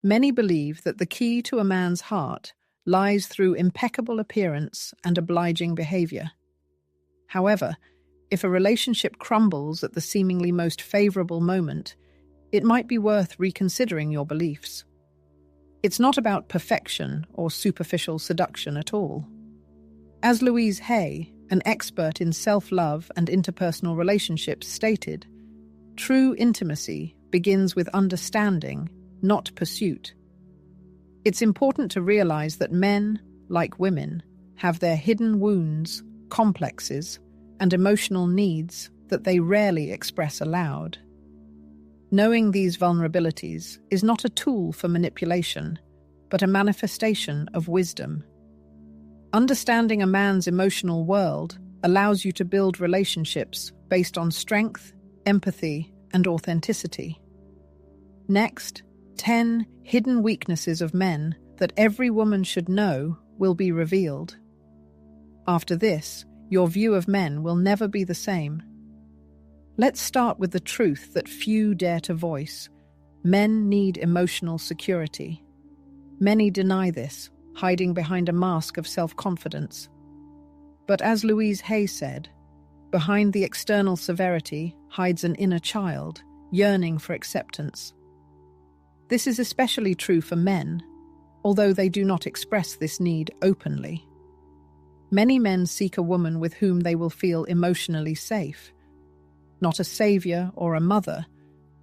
Many believe that the key to a man's heart lies through impeccable appearance and obliging behavior. However, if a relationship crumbles at the seemingly most favorable moment, it might be worth reconsidering your beliefs. It's not about perfection or superficial seduction at all. As Louise Hay, an expert in self-love and interpersonal relationships, stated, true intimacy begins with understanding, not pursuit. It's important to realize that men, like women, have their hidden wounds, complexes, and emotional needs that they rarely express aloud. Knowing these vulnerabilities is not a tool for manipulation, but a manifestation of wisdom. Understanding a man's emotional world allows you to build relationships based on strength, empathy, and authenticity. Next, 10 hidden weaknesses of men that every woman should know will be revealed. After this, your view of men will never be the same. Let's start with the truth that few dare to voice. Men need emotional security. Many deny this, hiding behind a mask of self-confidence. But as Louise Hay said, behind the external severity hides an inner child, yearning for acceptance. This is especially true for men, although they do not express this need openly. Many men seek a woman with whom they will feel emotionally safe. Not a savior or a mother,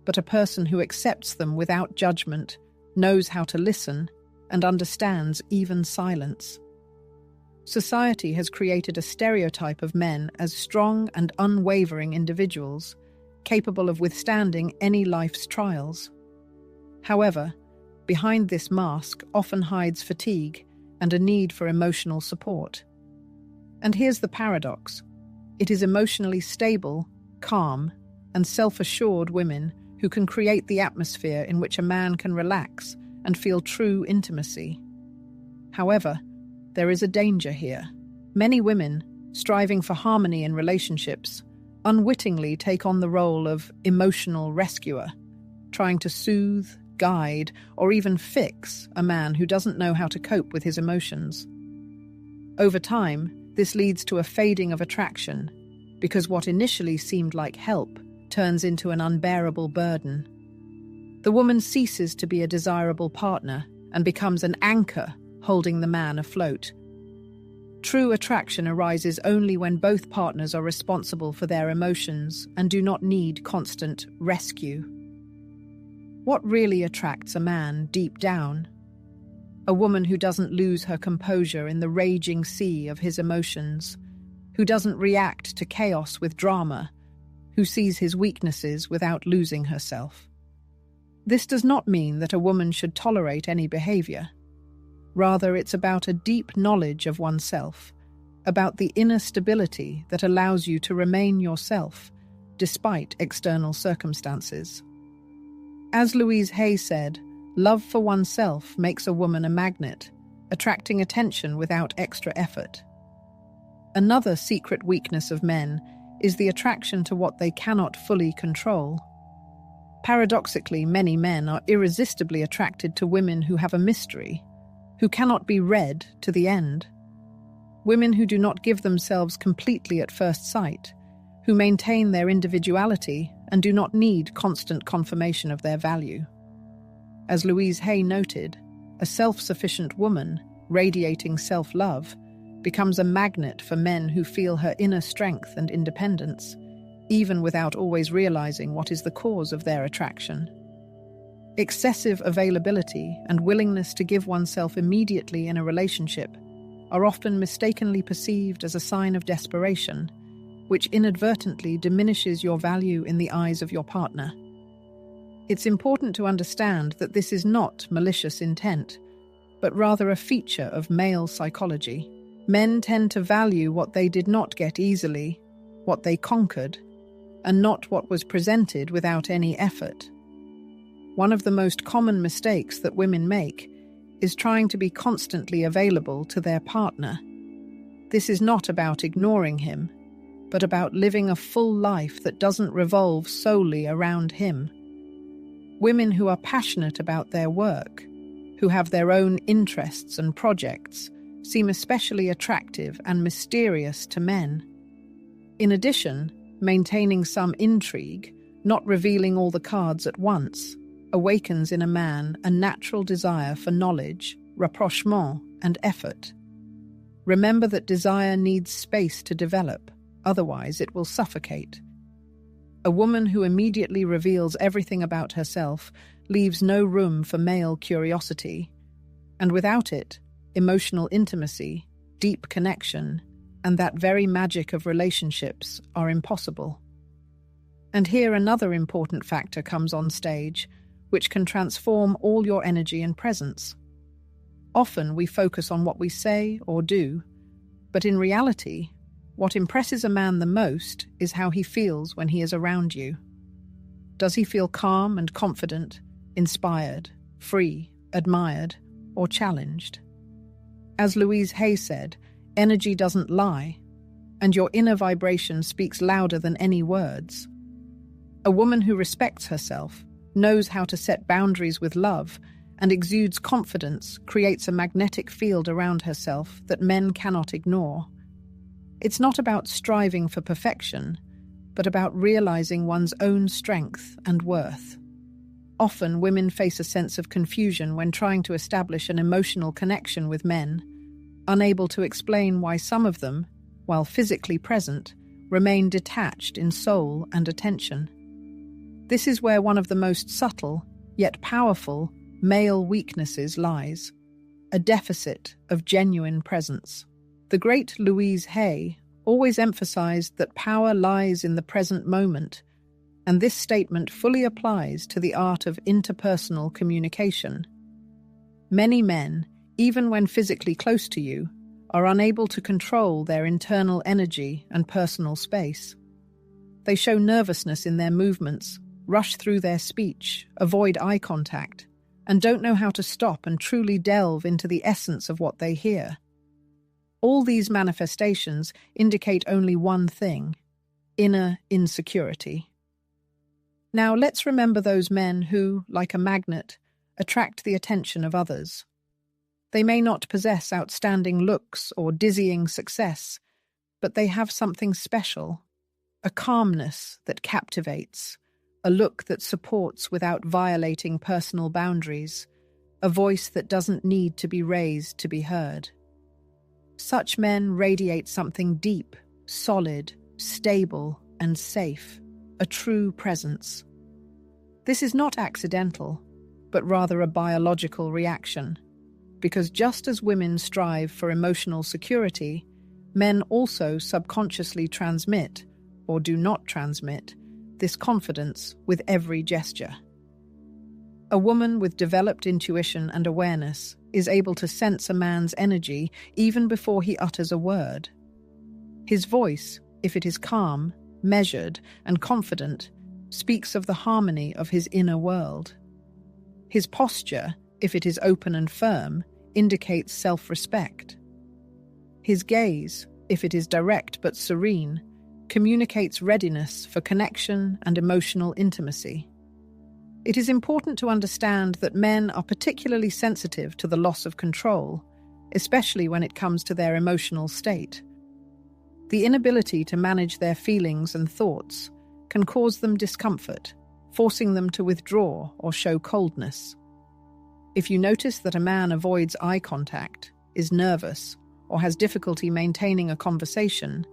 but a person who accepts them without judgment, knows how to listen, and understands even silence. Society has created a stereotype of men as strong and unwavering individuals, capable of withstanding any life's trials. However, behind this mask often hides fatigue and a need for emotional support. And here's the paradox. It is emotionally stable, calm, and self-assured women who can create the atmosphere in which a man can relax and feel true intimacy. However, there is a danger here. Many women, striving for harmony in relationships, unwittingly take on the role of emotional rescuer, trying to soothe, guide, or even fix a man who doesn't know how to cope with his emotions. Over time, this leads to a fading of attraction, because what initially seemed like help turns into an unbearable burden. The woman ceases to be a desirable partner and becomes an anchor holding the man afloat. True attraction arises only when both partners are responsible for their emotions and do not need constant rescue. What really attracts a man deep down? A woman who doesn't lose her composure in the raging sea of his emotions, who doesn't react to chaos with drama, who sees his weaknesses without losing herself. This does not mean that a woman should tolerate any behavior. Rather, it's about a deep knowledge of oneself, about the inner stability that allows you to remain yourself, despite external circumstances. As Louise Hay said, love for oneself makes a woman a magnet, attracting attention without extra effort. Another secret weakness of men is the attraction to what they cannot fully control. Paradoxically, many men are irresistibly attracted to women who have a mystery, who cannot be read to the end. Women who do not give themselves completely at first sight, who maintain their individuality and do not need constant confirmation of their value. As Louise Hay noted, a self-sufficient woman, radiating self-love, becomes a magnet for men who feel her inner strength and independence, even without always realizing what is the cause of their attraction. Excessive availability and willingness to give oneself immediately in a relationship are often mistakenly perceived as a sign of desperation, which inadvertently diminishes your value in the eyes of your partner. It's important to understand that this is not malicious intent, but rather a feature of male psychology. Men tend to value what they did not get easily, what they conquered, and not what was presented without any effort. One of the most common mistakes that women make is trying to be constantly available to their partner. This is not about ignoring him, but about living a full life that doesn't revolve solely around him. Women who are passionate about their work, who have their own interests and projects, seem especially attractive and mysterious to men. In addition, maintaining some intrigue, not revealing all the cards at once, awakens in a man a natural desire for knowledge, rapprochement, and effort. Remember that desire needs space to develop, otherwise it will suffocate. A woman who immediately reveals everything about herself leaves no room for male curiosity, and without it, emotional intimacy, deep connection, and that very magic of relationships are impossible. And here another important factor comes on stage, which can transform all your energy and presence. Often we focus on what we say or do, but in reality, what impresses a man the most is how he feels when he is around you. Does he feel calm and confident, inspired, free, admired, or challenged? As Louise Hay said, energy doesn't lie, and your inner vibration speaks louder than any words. A woman who respects herself, knows how to set boundaries with love, and exudes confidence creates a magnetic field around herself that men cannot ignore. It's not about striving for perfection, but about realizing one's own strength and worth. Often, women face a sense of confusion when trying to establish an emotional connection with men, unable to explain why some of them, while physically present, remain detached in soul and attention. This is where one of the most subtle, yet powerful, male weaknesses lies: a deficit of genuine presence. The great Louise Hay always emphasized that power lies in the present moment, and this statement fully applies to the art of interpersonal communication. Many men, even when physically close to you, are unable to control their internal energy and personal space. They show nervousness in their movements, rush through their speech, avoid eye contact, and don't know how to stop and truly delve into the essence of what they hear. All these manifestations indicate only one thing: inner insecurity. Now let's remember those men who, like a magnet, attract the attention of others. They may not possess outstanding looks or dizzying success, but they have something special: a calmness that captivates, a look that supports without violating personal boundaries, a voice that doesn't need to be raised to be heard. Such men radiate something deep, solid, stable, and safe, a true presence. This is not accidental, but rather a biological reaction, because just as women strive for emotional security, men also subconsciously transmit, or do not transmit, this confidence with every gesture. A woman with developed intuition and awareness is able to sense a man's energy even before he utters a word. His voice, if it is calm, measured, and confident, speaks of the harmony of his inner world. His posture, if it is open and firm, indicates self-respect. His gaze, if it is direct but serene, communicates readiness for connection and emotional intimacy. It is important to understand that men are particularly sensitive to the loss of control, especially when it comes to their emotional state. The inability to manage their feelings and thoughts can cause them discomfort, forcing them to withdraw or show coldness. If you notice that a man avoids eye contact, is nervous, or has difficulty maintaining a conversation,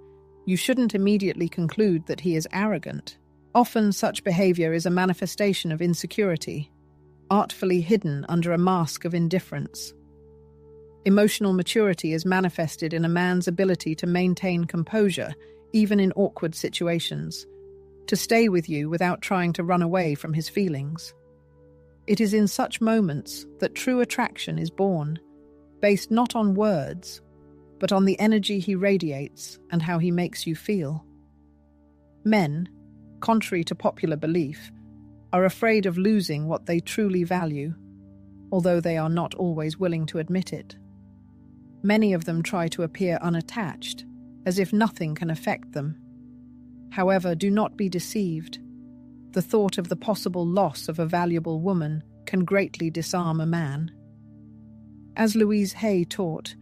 you shouldn't immediately conclude that he is arrogant. Often such behavior is a manifestation of insecurity, artfully hidden under a mask of indifference. Emotional maturity is manifested in a man's ability to maintain composure, even in awkward situations, to stay with you without trying to run away from his feelings. It is in such moments that true attraction is born, based not on words, but on the energy he radiates and how he makes you feel. Men, contrary to popular belief, are afraid of losing what they truly value, although they are not always willing to admit it. Many of them try to appear unattached, as if nothing can affect them. However, do not be deceived. the thought of the possible loss of a valuable woman can greatly disarm a man. As Louise Hay taught,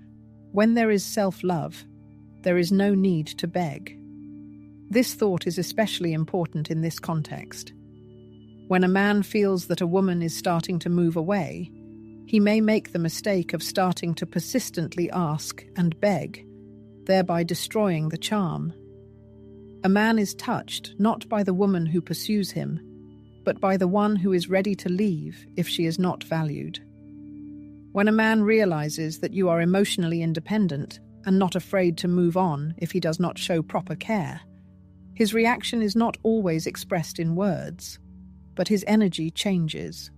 when there is self-love, there is no need to beg. This thought is especially important in this context. When a man feels that a woman is starting to move away, he may make the mistake of starting to persistently ask and beg, thereby destroying the charm. A man is touched not by the woman who pursues him, but by the one who is ready to leave if she is not valued. When a man realizes that you are emotionally independent and not afraid to move on if he does not show proper care, his reaction is not always expressed in words, but his energy changes.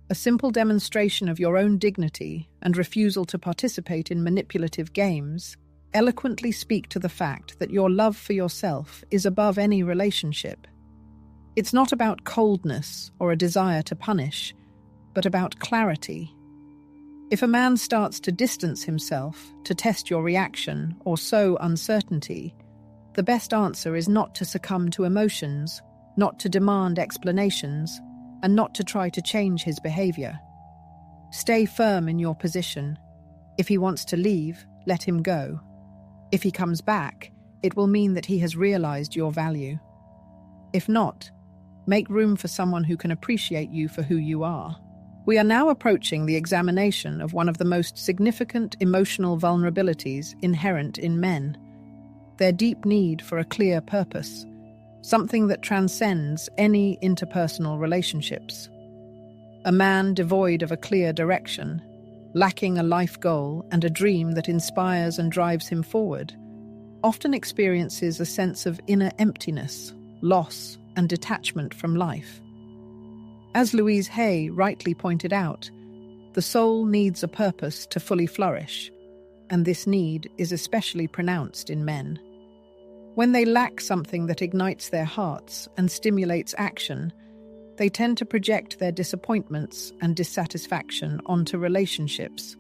A simple demonstration of your own dignity and refusal to participate in manipulative games eloquently speak to the fact that your love for yourself is above any relationship. It's not about coldness or a desire to punish, but about clarity. If a man starts to distance himself, to test your reaction, or sow uncertainty, the best answer is not to succumb to emotions, not to demand explanations, and not to try to change his behavior. Stay firm in your position. If he wants to leave, let him go. If he comes back, it will mean that he has realized your value. If not, make room for someone who can appreciate you for who you are. We are now approaching the examination of one of the most significant emotional vulnerabilities inherent in men: their deep need for a clear purpose, something that transcends any interpersonal relationships. A man devoid of a clear direction, lacking a life goal and a dream that inspires and drives him forward, often experiences a sense of inner emptiness, loss, and detachment from life. As Louise Hay rightly pointed out, the soul needs a purpose to fully flourish, and this need is especially pronounced in men. When they lack something that ignites their hearts and stimulates action, they tend to project their disappointments and dissatisfaction onto relationships,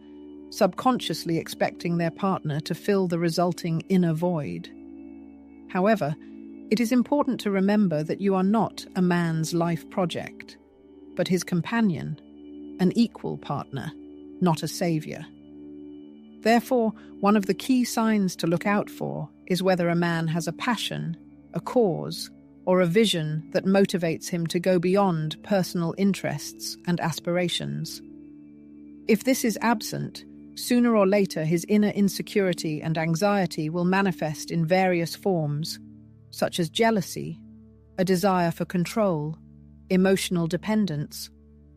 subconsciously expecting their partner to fill the resulting inner void. However, it is important to remember that you are not a man's life project, but his companion, an equal partner, not a savior. Therefore, one of the key signs to look out for is whether a man has a passion, a cause, or a vision that motivates him to go beyond personal interests and aspirations. If this is absent, sooner or later his inner insecurity and anxiety will manifest in various forms, such as jealousy, a desire for control, emotional dependence,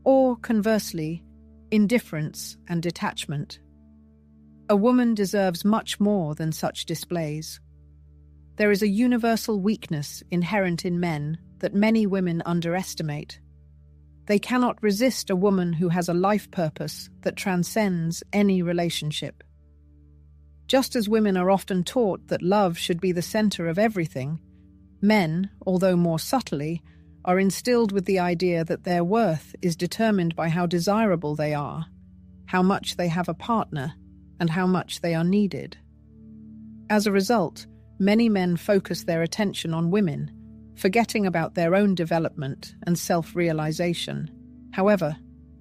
or, conversely, indifference and detachment. A woman deserves much more than such displays. There is a universal weakness inherent in men that many women underestimate. They cannot resist a woman who has a life purpose that transcends any relationship. Just as women are often taught that love should be the center of everything, men, although more subtly, are instilled with the idea that their worth is determined by how desirable they are, how much they have a partner, and how much they are needed. As a result, many men focus their attention on women, forgetting about their own development and self-realization. However,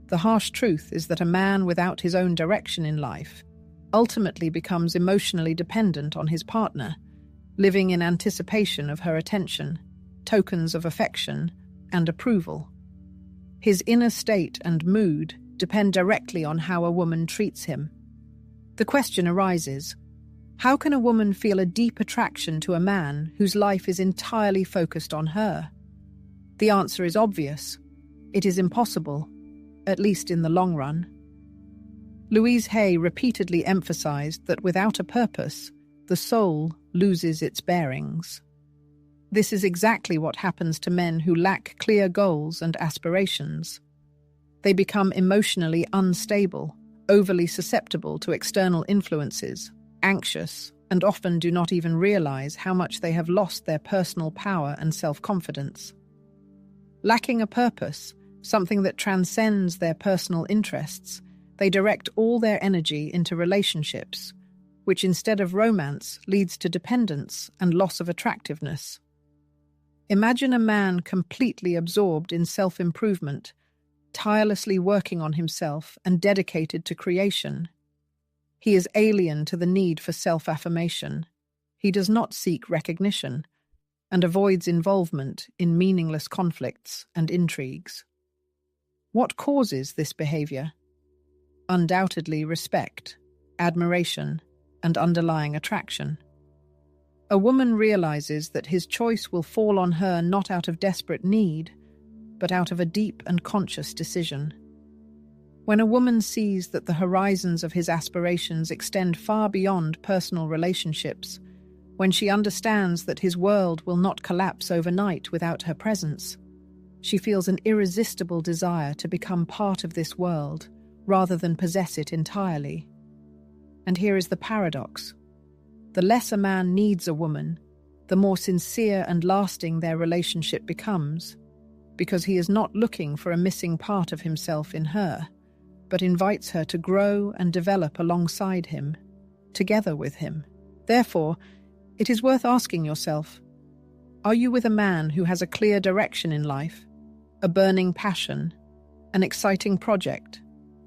the harsh truth is that a man without his own direction in life ultimately becomes emotionally dependent on his partner, living in anticipation of her attention, tokens of affection, and approval. His inner state and mood depend directly on how a woman treats him. The question arises, how can a woman feel a deep attraction to a man whose life is entirely focused on her? The answer is obvious. It is impossible, at least in the long run. Louise Hay repeatedly emphasized that without a purpose, the soul loses its bearings. This is exactly what happens to men who lack clear goals and aspirations. They become emotionally unstable, overly susceptible to external influences, anxious, and often do not even realize how much they have lost their personal power and self-confidence. Lacking a purpose, something that transcends their personal interests, they direct all their energy into relationships, which instead of romance leads to dependence and loss of attractiveness. Imagine a man completely absorbed in self-improvement, tirelessly working on himself and dedicated to creation. He is alien to the need for self-affirmation. He does not seek recognition and avoids involvement in meaningless conflicts and intrigues. What causes this behavior? Undoubtedly respect, admiration, and underlying attraction. A woman realizes that his choice will fall on her not out of desperate need, but out of a deep and conscious decision. When a woman sees that the horizons of his aspirations extend far beyond personal relationships, when she understands that his world will not collapse overnight without her presence, she feels an irresistible desire to become part of this world rather than possess it entirely. And here is the paradox. The less a man needs a woman, the more sincere and lasting their relationship becomes, because he is not looking for a missing part of himself in her, but invites her to grow and develop alongside him, together with him. Therefore, it is worth asking yourself, are you with a man who has a clear direction in life, a burning passion, an exciting project,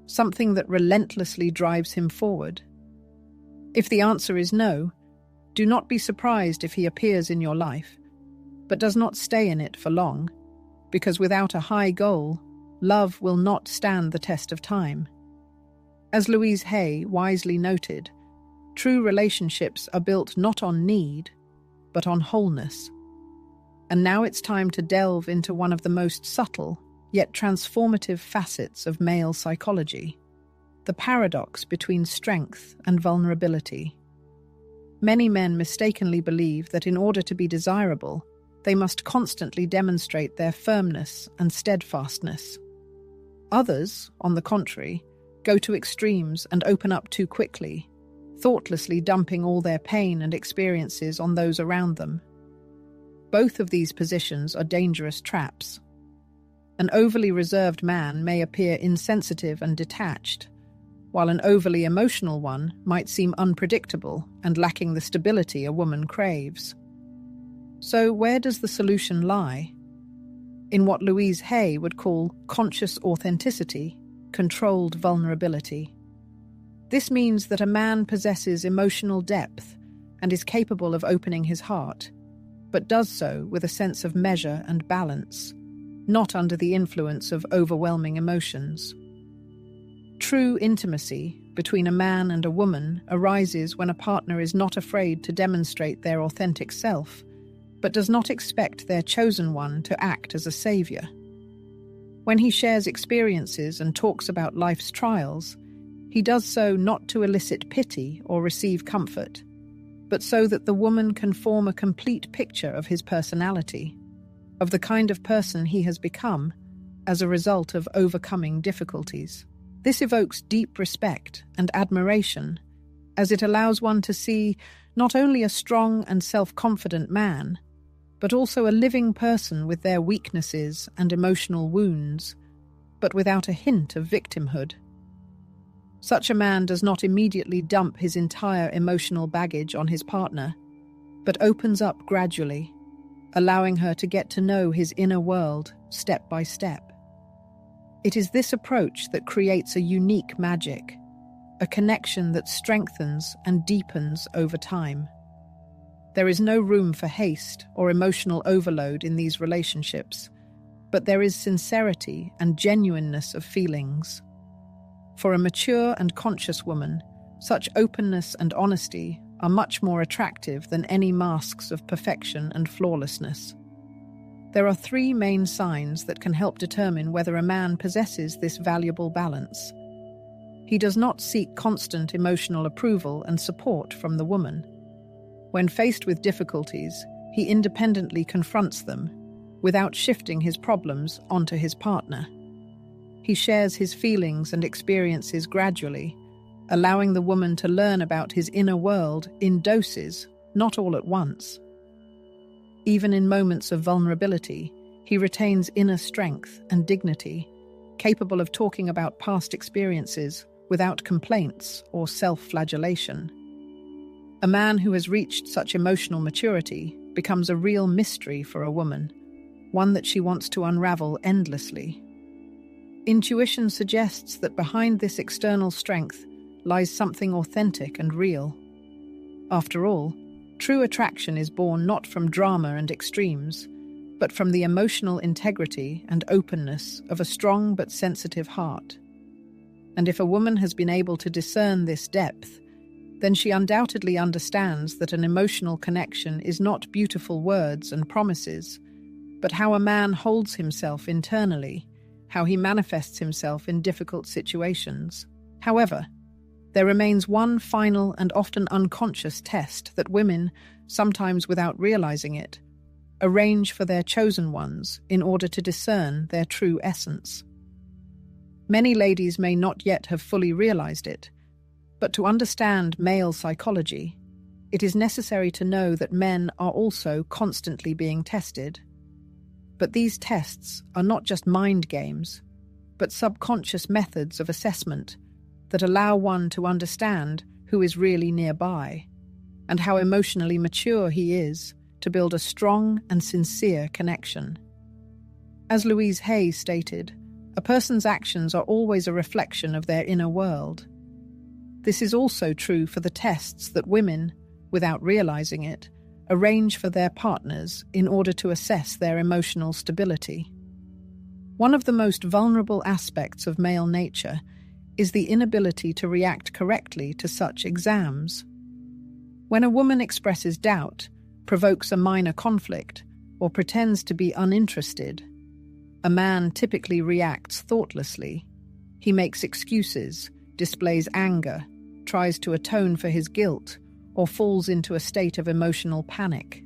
something that relentlessly drives him forward? If the answer is no, do not be surprised if he appears in your life, but does not stay in it for long, because without a high goal, love will not stand the test of time. As Louise Hay wisely noted, true relationships are built not on need, but on wholeness. And now it's time to delve into one of the most subtle, yet transformative facets of male psychology: the paradox between strength and vulnerability. Many men mistakenly believe that in order to be desirable, they must constantly demonstrate their firmness and steadfastness. Others, on the contrary, go to extremes and open up too quickly, thoughtlessly dumping all their pain and experiences on those around them. Both of these positions are dangerous traps. An overly reserved man may appear insensitive and detached, while an overly emotional one might seem unpredictable and lacking the stability a woman craves. So where does the solution lie? In what Louise Hay would call conscious authenticity, controlled vulnerability. This means that a man possesses emotional depth and is capable of opening his heart, but does so with a sense of measure and balance, not under the influence of overwhelming emotions. True intimacy between a man and a woman arises when a partner is not afraid to demonstrate their authentic self, but does not expect their chosen one to act as a savior. When he shares experiences and talks about life's trials, he does so not to elicit pity or receive comfort, but so that the woman can form a complete picture of his personality, of the kind of person he has become as a result of overcoming difficulties. This evokes deep respect and admiration, as it allows one to see not only a strong and self-confident man, but also a living person with their weaknesses and emotional wounds, but without a hint of victimhood. Such a man does not immediately dump his entire emotional baggage on his partner, but opens up gradually, allowing her to get to know his inner world step by step. It is this approach that creates a unique magic, a connection that strengthens and deepens over time. There is no room for haste or emotional overload in these relationships, but there is sincerity and genuineness of feelings. For a mature and conscious woman, such openness and honesty are much more attractive than any masks of perfection and flawlessness. There are 3 main signs that can help determine whether a man possesses this valuable balance. He does not seek constant emotional approval and support from the woman. When faced with difficulties, he independently confronts them, without shifting his problems onto his partner. He shares his feelings and experiences gradually, allowing the woman to learn about his inner world in doses, not all at once. Even in moments of vulnerability, he retains inner strength and dignity, capable of talking about past experiences without complaints or self-flagellation. A man who has reached such emotional maturity becomes a real mystery for a woman, one that she wants to unravel endlessly. Intuition suggests that behind this external strength lies something authentic and real. After all, true attraction is born not from drama and extremes, but from the emotional integrity and openness of a strong but sensitive heart. And if a woman has been able to discern this depth, then she undoubtedly understands that an emotional connection is not beautiful words and promises, but how a man holds himself internally, how he manifests himself in difficult situations. However, there remains one final and often unconscious test that women, sometimes without realizing it, arrange for their chosen ones in order to discern their true essence. Many ladies may not yet have fully realized it, but to understand male psychology, it is necessary to know that men are also constantly being tested. But these tests are not just mind games, but subconscious methods of assessment that allow one to understand who is really nearby and how emotionally mature he is to build a strong and sincere connection. As Louise Hay stated, a person's actions are always a reflection of their inner world. This is also true for the tests that women, without realizing it, arrange for their partners in order to assess their emotional stability. One of the most vulnerable aspects of male nature is the inability to react correctly to such exams. When a woman expresses doubt, provokes a minor conflict, or pretends to be uninterested, a man typically reacts thoughtlessly. He makes excuses, displays anger, tries to atone for his guilt, or falls into a state of emotional panic.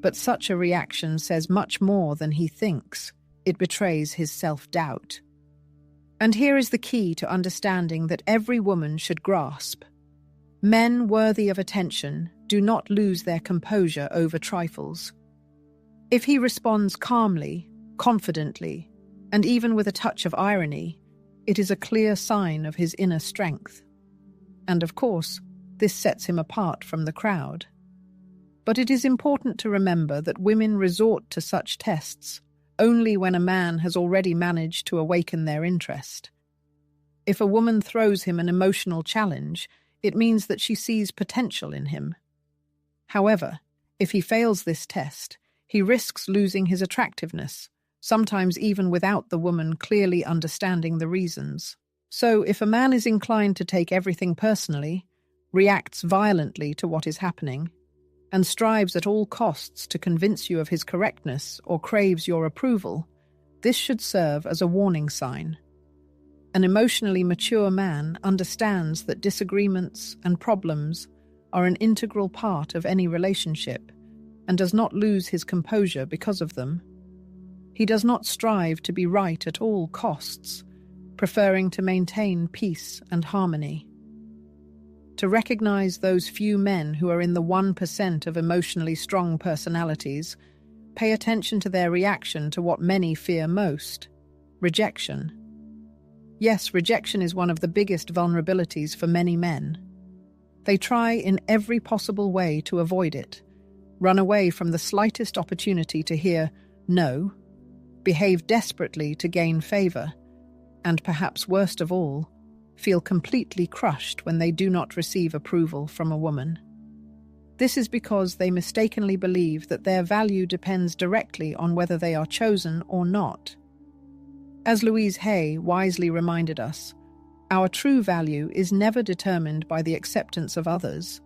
But such a reaction says much more than he thinks. It betrays his self-doubt. And here is the key to understanding that every woman should grasp. Men worthy of attention do not lose their composure over trifles. If he responds calmly, confidently, and even with a touch of irony, it is a clear sign of his inner strength. And of course, this sets him apart from the crowd. But it is important to remember that women resort to such tests only when a man has already managed to awaken their interest. If a woman throws him an emotional challenge, it means that she sees potential in him. However, if he fails this test, he risks losing his attractiveness, sometimes even without the woman clearly understanding the reasons. So, if a man is inclined to take everything personally, reacts violently to what is happening, and strives at all costs to convince you of his correctness or craves your approval, this should serve as a warning sign. An emotionally mature man understands that disagreements and problems are an integral part of any relationship and does not lose his composure because of them. He does not strive to be right at all costs, preferring to maintain peace and harmony. To recognize those few men who are in the 1% of emotionally strong personalities, pay attention to their reaction to what many fear most: rejection. Yes, rejection is one of the biggest vulnerabilities for many men. They try in every possible way to avoid it, run away from the slightest opportunity to hear no, behave desperately to gain favor, and perhaps worst of all, feel completely crushed when they do not receive approval from a woman. This is because they mistakenly believe that their value depends directly on whether they are chosen or not. As Louise Hay wisely reminded us, our true value is never determined by the acceptance of others,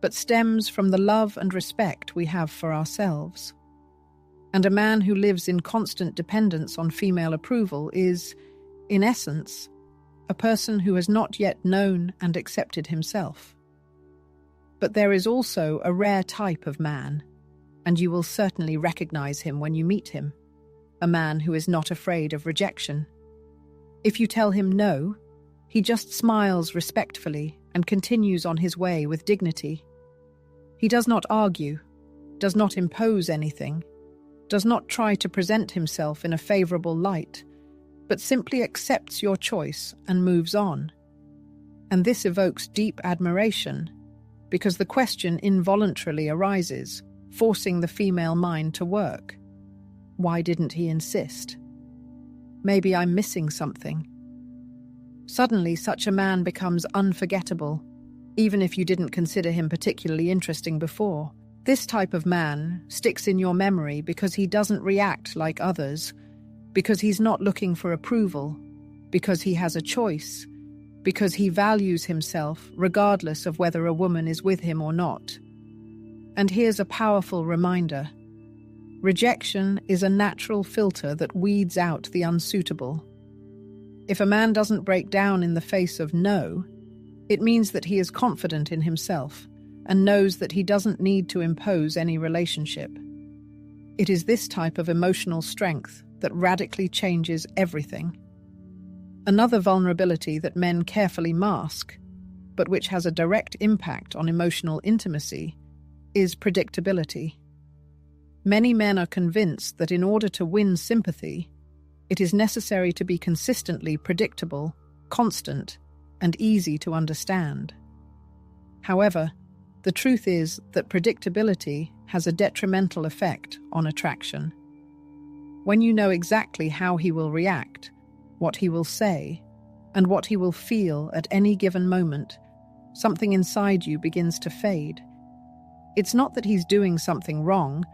but stems from the love and respect we have for ourselves. And a man who lives in constant dependence on female approval is, in essence, a person who has not yet known and accepted himself. But there is also a rare type of man, and you will certainly recognize him when you meet him, a man who is not afraid of rejection. If you tell him no, he just smiles respectfully and continues on his way with dignity. He does not argue, does not impose anything, does not try to present himself in a favorable light, but simply accepts your choice and moves on. And this evokes deep admiration, because the question involuntarily arises, forcing the female mind to work. Why didn't he insist? Maybe I'm missing something. Suddenly, such a man becomes unforgettable, even if you didn't consider him particularly interesting before. This type of man sticks in your memory because he doesn't react like others, because he's not looking for approval, because he has a choice, because he values himself regardless of whether a woman is with him or not. And here's a powerful reminder. Rejection is a natural filter that weeds out the unsuitable. If a man doesn't break down in the face of no, it means that he is confident in himself and knows that he doesn't need to impose any relationship. It is this type of emotional strength that radically changes everything. Another vulnerability that men carefully mask, but which has a direct impact on emotional intimacy, is predictability. Many men are convinced that in order to win sympathy, it is necessary to be consistently predictable, constant, and easy to understand. However, the truth is that predictability has a detrimental effect on attraction. When you know exactly how he will react, what he will say, and what he will feel at any given moment, something inside you begins to fade. It's not that he's doing something wrong,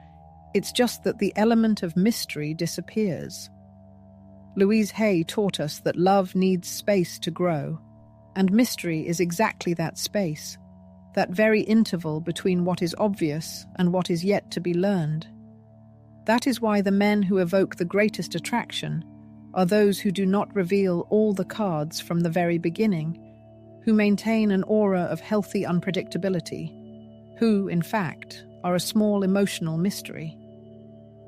it's just that the element of mystery disappears. Louise Hay taught us that love needs space to grow, and mystery is exactly that space, that very interval between what is obvious and what is yet to be learned. That is why the men who evoke the greatest attraction are those who do not reveal all the cards from the very beginning, who maintain an aura of healthy unpredictability, who, in fact, are a small emotional mystery.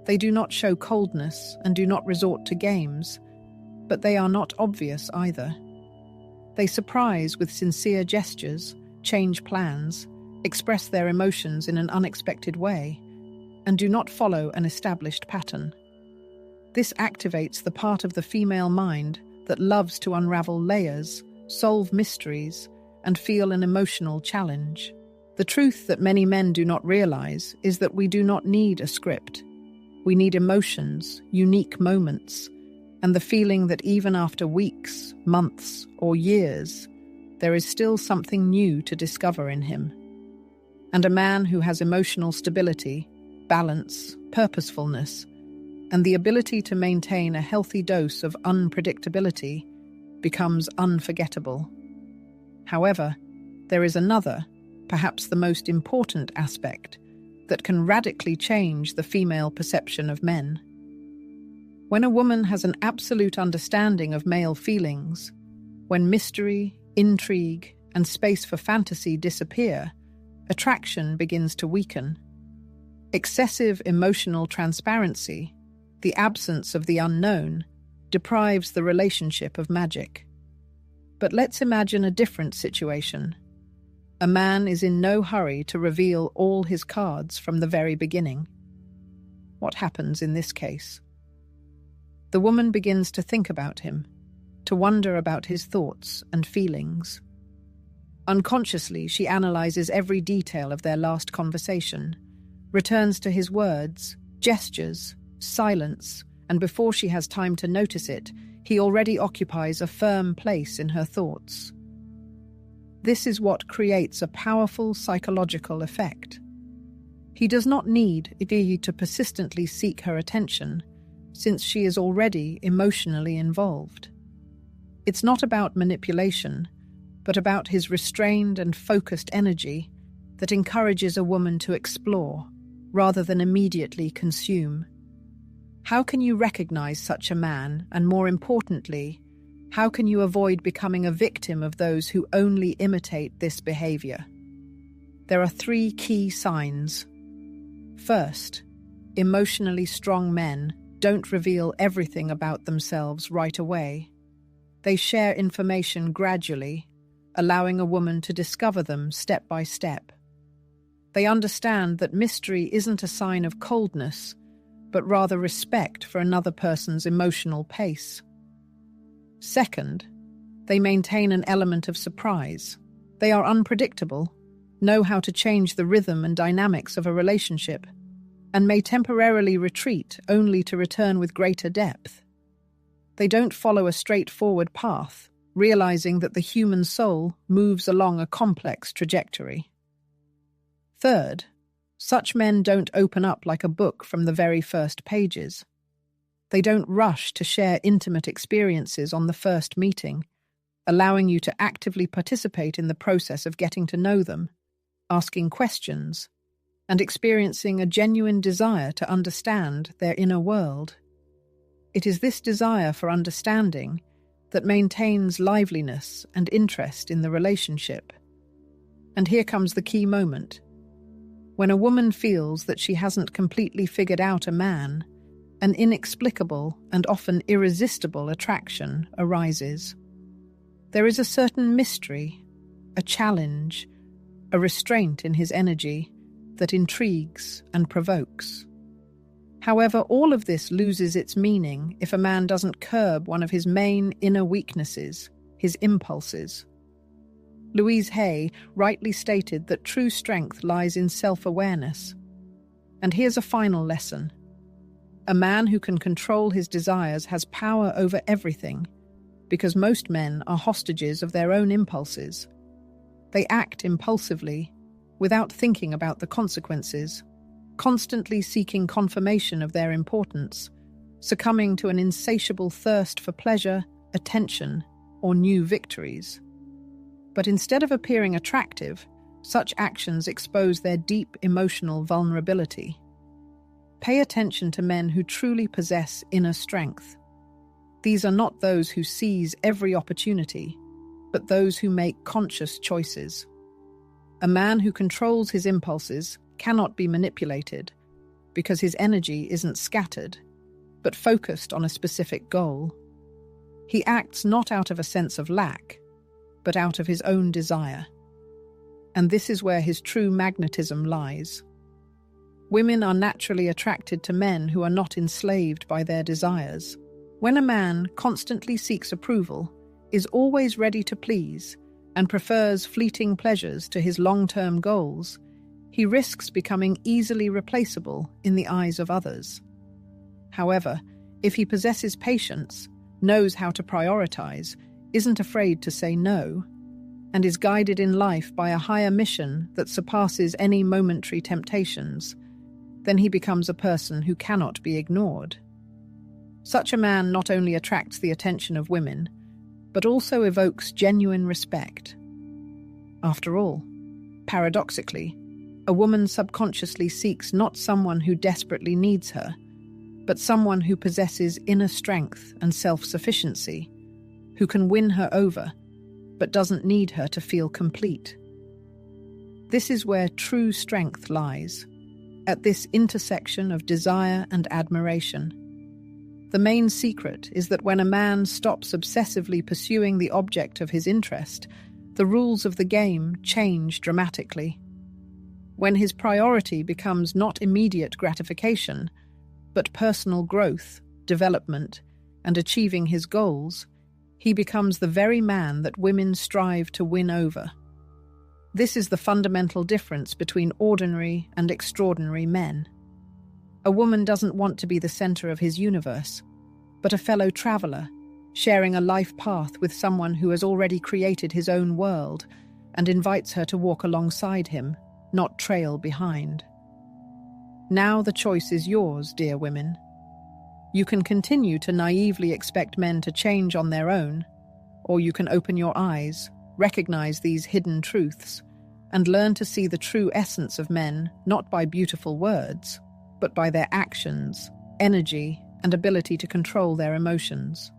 They do not show coldness and do not resort to games, but they are not obvious either. They surprise with sincere gestures, change plans, express their emotions in an unexpected way, and do not follow an established pattern. This activates the part of the female mind that loves to unravel layers, solve mysteries, and feel an emotional challenge. The truth that many men do not realize is that we do not need a script. We need emotions, unique moments, and the feeling that even after weeks, months, or years, there is still something new to discover in him. And a man who has emotional stability, balance, purposefulness, and the ability to maintain a healthy dose of unpredictability becomes unforgettable. However, there is another, perhaps the most important aspect, that can radically change the female perception of men. When a woman has an absolute understanding of male feelings, when mystery, intrigue, and space for fantasy disappear, attraction begins to weaken. Excessive emotional transparency, the absence of the unknown, deprives the relationship of magic. But let's imagine a different situation. A man is in no hurry to reveal all his cards from the very beginning. What happens in this case? The woman begins to think about him, to wonder about his thoughts and feelings. Unconsciously, she analyzes every detail of their last conversation, returns to his words, gestures, silence, and before she has time to notice it, he already occupies a firm place in her thoughts. This is what creates a powerful psychological effect. He does not need Ivy to persistently seek her attention, since she is already emotionally involved. It's not about manipulation, but about his restrained and focused energy that encourages a woman to explore, rather than immediately consume. How can you recognize such a man, and more importantly, how can you avoid becoming a victim of those who only imitate this behavior? There are 3 key signs. First, emotionally strong men don't reveal everything about themselves right away. They share information gradually, allowing a woman to discover them step by step. They understand that mystery isn't a sign of coldness, but rather respect for another person's emotional pace. Second, they maintain an element of surprise. They are unpredictable, know how to change the rhythm and dynamics of a relationship, and may temporarily retreat only to return with greater depth. They don't follow a straightforward path, realizing that the human soul moves along a complex trajectory. Third, such men don't open up like a book from the very first pages. They don't rush to share intimate experiences on the first meeting, allowing you to actively participate in the process of getting to know them, asking questions, and experiencing a genuine desire to understand their inner world. It is this desire for understanding that maintains liveliness and interest in the relationship. And here comes the key moment. When a woman feels that she hasn't completely figured out a man, an inexplicable and often irresistible attraction arises. There is a certain mystery, a challenge, a restraint in his energy that intrigues and provokes. However, all of this loses its meaning if a man doesn't curb one of his main inner weaknesses, his impulses. Louise Hay rightly stated that true strength lies in self-awareness. And here's a final lesson. A man who can control his desires has power over everything, because most men are hostages of their own impulses. They act impulsively, without thinking about the consequences, constantly seeking confirmation of their importance, succumbing to an insatiable thirst for pleasure, attention, or new victories. But instead of appearing attractive, such actions expose their deep emotional vulnerability. Pay attention to men who truly possess inner strength. These are not those who seize every opportunity, but those who make conscious choices. A man who controls his impulses cannot be manipulated because his energy isn't scattered, but focused on a specific goal. He acts not out of a sense of lack, but out of his own desire. And this is where his true magnetism lies. Women are naturally attracted to men who are not enslaved by their desires. When a man constantly seeks approval, is always ready to please, and prefers fleeting pleasures to his long-term goals, he risks becoming easily replaceable in the eyes of others. However, if he possesses patience, knows how to prioritize, isn't afraid to say no, and is guided in life by a higher mission that surpasses any momentary temptations, then he becomes a person who cannot be ignored. Such a man not only attracts the attention of women, but also evokes genuine respect. After all, paradoxically, a woman subconsciously seeks not someone who desperately needs her, but someone who possesses inner strength and self-sufficiency, who can win her over, but doesn't need her to feel complete. This is where true strength lies, at this intersection of desire and admiration. The main secret is that when a man stops obsessively pursuing the object of his interest, the rules of the game change dramatically. When his priority becomes not immediate gratification, but personal growth, development, and achieving his goals, he becomes the very man that women strive to win over. This is the fundamental difference between ordinary and extraordinary men. A woman doesn't want to be the center of his universe, but a fellow traveler, sharing a life path with someone who has already created his own world and invites her to walk alongside him, not trail behind. Now the choice is yours, dear women. You can continue to naively expect men to change on their own, or you can open your eyes, recognize these hidden truths, and learn to see the true essence of men not by beautiful words, but by their actions, energy, and ability to control their emotions.